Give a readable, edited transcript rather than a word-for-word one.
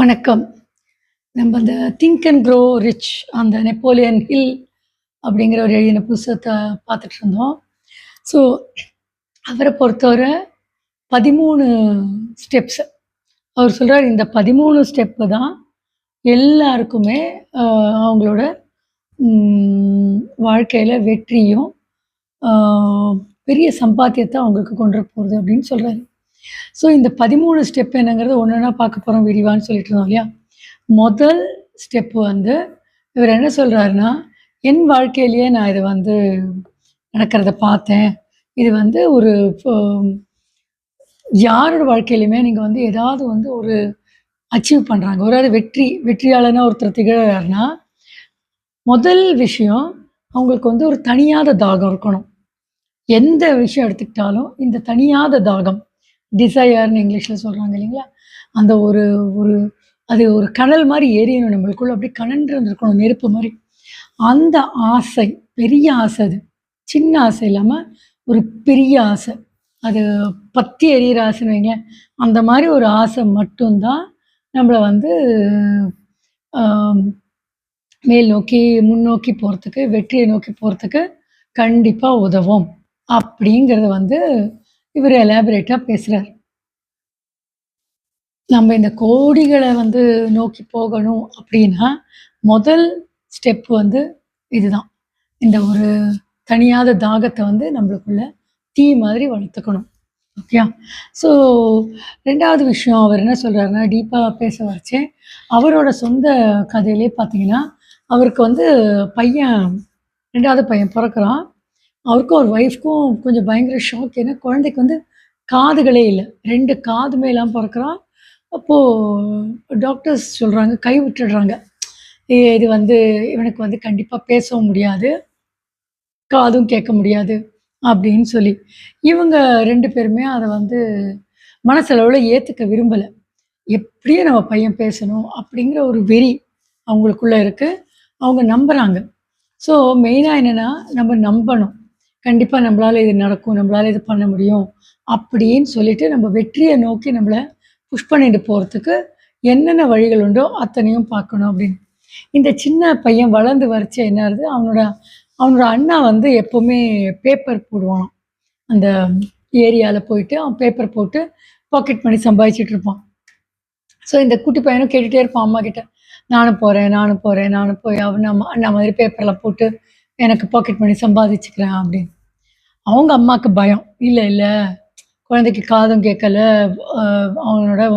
வணக்கம். நம்ம அந்த திங்க் அண்ட் க்ரோ ரிச் அந்த நெப்போலியன் ஹில் அப்படிங்கிறவர் எழுதின புஸ்தகத்த பார்த்துட்டு இருந்தோம். ஸோ அவர பொறுத்தவரை 13 ஸ்டெப்ஸ். அவர் சொல்றாரு, இந்த 13 ஸ்டெப்பு தான் எல்லாருக்குமே அ அவங்களோட வாழ்க்கையில வெற்றியும், அ பெரிய சம்பாத்தியத்த அவங்களுக்கு கொண்டு வர போகுது அப்படின்னு சொல்றாரு. ஸோ இந்த 13 ஸ்டெப் என்னங்கிறது ஒன்னொன்னா பார்க்க போறோம் விரிவான்னு சொல்லிட்டு இருந்தோம் இல்லையா? முதல் ஸ்டெப் வந்து இவர் என்ன சொல்றாருன்னா, என் வாழ்க்கையிலேயே நான் இத வந்து நடக்கிறத பார்த்தேன். இது வந்து ஒரு இப்போ யாரோட வாழ்க்கையிலுமே நீங்க வந்து ஏதாவது வந்து ஒரு அச்சீவ் பண்றாங்க. ஒரு வெற்றியாளனா ஒருத்தர் திகழ்றாருன்னா, முதல் விஷயம் அவங்களுக்கு வந்து ஒரு தணியாத தாகம் இருக்கணும். எந்த விஷயம் எடுத்துக்கிட்டாலும் இந்த தணியாத தாகம், டிசையர்ன்னு இங்கிலீஷ்ல சொல்றாங்க இல்லைங்களா? அந்த ஒரு ஒரு அது ஒரு கனல் மாரி எரியணும் நம்மளுக்குள்ள. அப்படியே கனன்று இருந்திருக்கணும் நெருப்பு மாரி. அந்த ஆசை, பெரிய ஆசை அது. சின்ன ஆசை இல்லாம ஒரு பெரிய ஆசை. அது பத்தி எரியிற ஆசைன்னு வைங்களேன். அந்த மாரி ஒரு ஆசை மட்டும் தான் நம்மள வந்து அ மேல் நோக்கி, முன்னோக்கி போறதுக்கு, வெற்றிய நோக்கி போறதுக்கு கண்டிப்பா உதவும். அப்படிங்கிறத வந்து இவரு எலாபரேட்டா பேசுறாரு. நம்ம இந்த கோடிகள வந்து நோக்கி போகணும் அப்படின்னா, முதல் ஸ்டெப் வந்து இதுதான். இந்த ஒரு தணியாத தாகத்த வந்து நம்மளுக்குள்ள தீ மாதிரி வளர்த்துக்கணும். ஓகேயா? ஸோ 2வது விஷயம் அவர் என்ன சொல்றாருன்னா, டீப்பா பேச வரச்சே, அவரோட சொந்த கதையிலே பார்த்தீங்கன்னா, அவருக்கு வந்து பையன் 2வது பையன் பொறக்குறான். அவருக்கும் அவர் ஒய்ஃப்க்கும் கொஞ்சம் பயங்கர ஷாக். ஏன்னா குழந்தைக்கு வந்து காதுகளே இல்ல. 2 காதுமே இல்லாம பொறக்குறான். அப்போ டாக்டர்ஸ் சொல்றாங்க, கை விட்டுடுறாங்க. இது வந்து இவனுக்கு வந்து கண்டிப்பா பேசவும் முடியாது, காதும் கேட்க முடியாது அப்படின்னு சொல்லி. இவங்க 2 பேருமே அத வந்து மனசளவுல ஏத்துக்க விரும்பல. எப்படியும் நம்ம பையன் பேசணும் அப்படிங்கிற ஒரு வெறி அவங்களுக்குள்ள இருக்கு. அவங்க நம்புறாங்க. ஸோ மெயினா என்னன்னா, நம்ம நம்பணும். கண்டிப்பா நம்மளால இது நடக்கும். நம்மளால இது பண்ண முடியும். அப்படின்னு சொல்லிட்டு நம்ம வெற்றிய நோக்கி நம்மள புஷ் பண்ணிட்டு போறதுக்கு என்னென்ன வழிகள் உண்டோ அத்தனையும் பார்க்கணும் அப்படின்னு. இந்த சின்ன பையன் வளர்ந்து வரச்ச என்ன ஆகுது, அவனோட அவனோட அண்ணா வந்து எப்பவுமே பேப்பர் போடுவானாம். அந்த ஏரியால போயிட்டு அவன் பேப்பர் போட்டு பாக்கெட் மணி சம்பாதிச்சுட்டு இருப்பான். ஸோ இந்த குட்டி பையனும் கேட்டுட்டே இருப்பான் அம்மாகிட்ட. நானும் போறேன், நானும் போறேன், நானும் போய் அவன அண்ணா மாதிரி பேப்பர்லாம் போட்டு எனக்கு பாக்கெட் மணி சம்பாதிச்சுக்கிறேன் அப்படின்னு. அவங்க அம்மாக்கு பயம். இல்ல, இல்ல குழந்தைக்கு காதும் கேட்கல. அ அவனோட வந்து